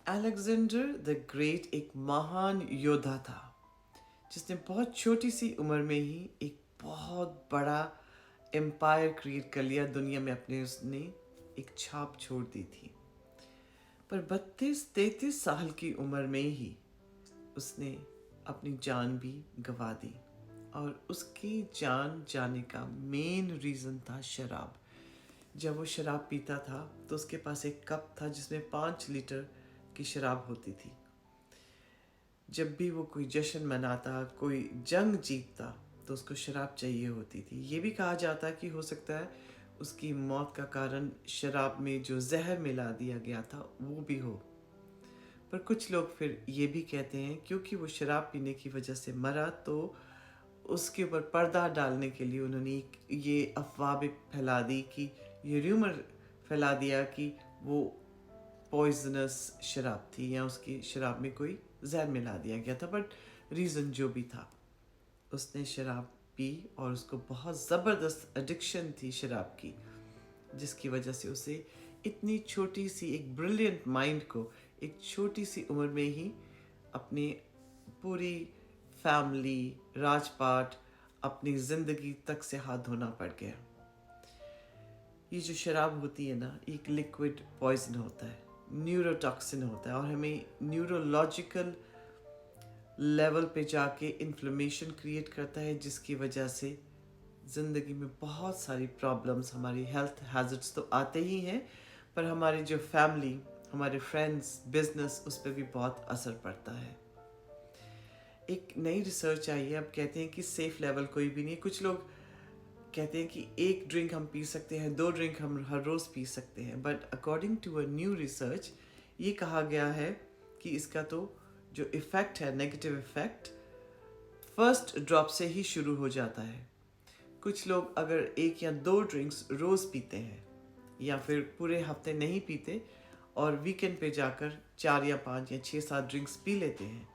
Alexander the great एक महान योद्धा था जिसने बहुत छोटी सी उम्र में ही एक बहुत बड़ा एम्पायर क्रिएट कर लिया दुनिया में। अपने उसने एक छाप छोड़ दी थी। पर 32-33 साल की उम्र में ही उसने अपनी जान भी गंवा दी। और उसकी जान जाने का मेन रीज़न था शराब। जब वो शराब पीता था तो उसके पास एक कप था जिसमें 5 लीटर की शराब होती थी। जब भी वो कोई जश्न मनाता, कोई जंग जीतता, तो उसको शराब चाहिए होती थी। ये भी कहा जाता है कि हो सकता है उसकी मौत का कारण शराब में जो जहर मिला दिया गया था वो भी हो। पर कुछ लोग फिर ये भी कहते हैं क्योंकि वो शराब पीने की वजह से मरा तो उसके ऊपर पर्दा डालने के लिए उन्होंने ये अफवाह भी फैला दी कि ये र्यूमर फैला दिया कि वो पॉइजनस शराब थी या उसकी शराब में कोई जहर मिला दिया गया था। बट रीज़न जो भी था, उसने शराब पी और उसको बहुत ज़बरदस्त एडिक्शन थी शराब की, जिसकी वजह से उसे इतनी छोटी सी एक ब्रिलियंट माइंड को एक छोटी सी उम्र में ही अपनी पूरी फैमिली, राजपाट, अपनी ज़िंदगी तक से हाथ धोना पड़ गया। ये जो शराब होती है ना, एक लिक्विड पॉइजन होता है, न्यूरोटॉक्सिन होता है और हमें न्यूरोलॉजिकल लेवल पे जाके इन्फ्लेमेशन क्रिएट करता है, जिसकी वजह से ज़िंदगी में बहुत सारी प्रॉब्लम्स, हमारी हेल्थ हैज़र्ड्स तो आते ही हैं, पर हमारी जो फैमिली, हमारे फ्रेंड्स, बिजनेस, उस पर भी बहुत असर पड़ता है। एक नई रिसर्च आई है, अब कहते हैं कि सेफ लेवल कोई भी नहीं। कुछ लोग कहते हैं कि 1 ड्रिंक हम पी सकते हैं, 2 ड्रिंक हम हर रोज़ पी सकते हैं, but according to a new research ये कहा गया है कि इसका तो जो इफ़ेक्ट है, नेगेटिव इफ़ेक्ट, फर्स्ट ड्रॉप से ही शुरू हो जाता है। कुछ लोग अगर 1 या 2 ड्रिंक्स रोज़ पीते हैं या फिर पूरे हफ्ते नहीं पीते और वीकेंड पे जाकर 4 या 5 या 6-7 ड्रिंक्स पी लेते हैं,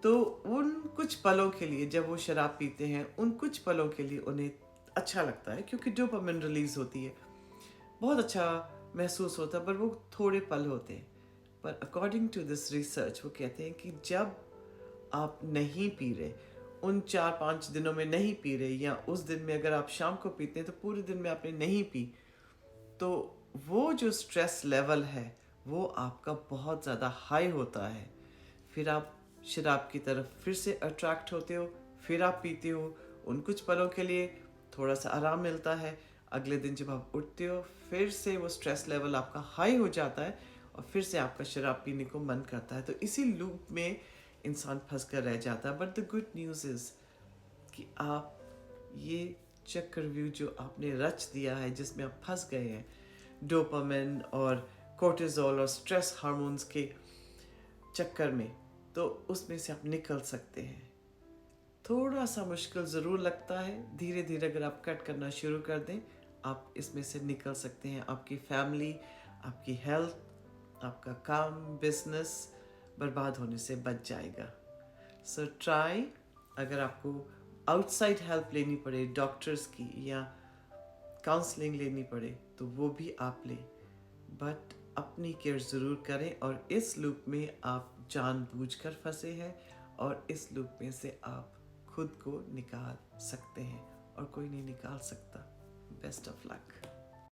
तो उन कुछ पलों के लिए, जब वो शराब पीते हैं, उन कुछ पलों के लिए उन्हें अच्छा लगता है क्योंकि डोपामिन रिलीज होती है, बहुत अच्छा महसूस होता है, पर वो थोड़े पल होते हैं। पर अकॉर्डिंग टू दिस रिसर्च वो कहते हैं कि जब आप नहीं पी रहे, उन 4-5 दिनों में नहीं पी रहे, या उस दिन में अगर आप शाम को पीते हैं तो पूरे दिन में आपने नहीं पी, तो वो जो स्ट्रेस लेवल है वो आपका बहुत ज़्यादा हाई होता है। फिर आप शराब की तरफ फिर से अट्रैक्ट होते हो, फिर आप पीते हो, उन कुछ पलों के लिए थोड़ा सा आराम मिलता है। अगले दिन जब आप उठते हो फिर से वो स्ट्रेस लेवल आपका हाई हो जाता है और फिर से आपका शराब पीने को मन करता है। तो इसी लूप में इंसान फंस कर रह जाता है। But the good news is कि आप ये चक्रव्यूह जो आपने रच दिया है, जिसमें आप फंस गए हैं, डोपामिन और कोर्टिजोल और स्ट्रेस हार्मोन्स के चक्कर में, तो उसमें से आप निकल सकते हैं। थोड़ा सा मुश्किल ज़रूर लगता है, धीरे धीरे अगर आप कट करना शुरू कर दें, आप इसमें से निकल सकते हैं। आपकी फैमिली, आपकी हेल्थ, आपका काम, बिजनेस बर्बाद होने से बच जाएगा। सो ट्राई, अगर आपको आउटसाइड हेल्प लेनी पड़े, डॉक्टर्स की या काउंसलिंग लेनी पड़े, तो वो भी आप लें, बट अपनी केयर ज़रूर करें। और इस लूप में आप जानबूझकर फंसे हैं और इस लूप में से आप खुद को निकाल सकते हैं और कोई नहीं निकाल सकता। Best of luck.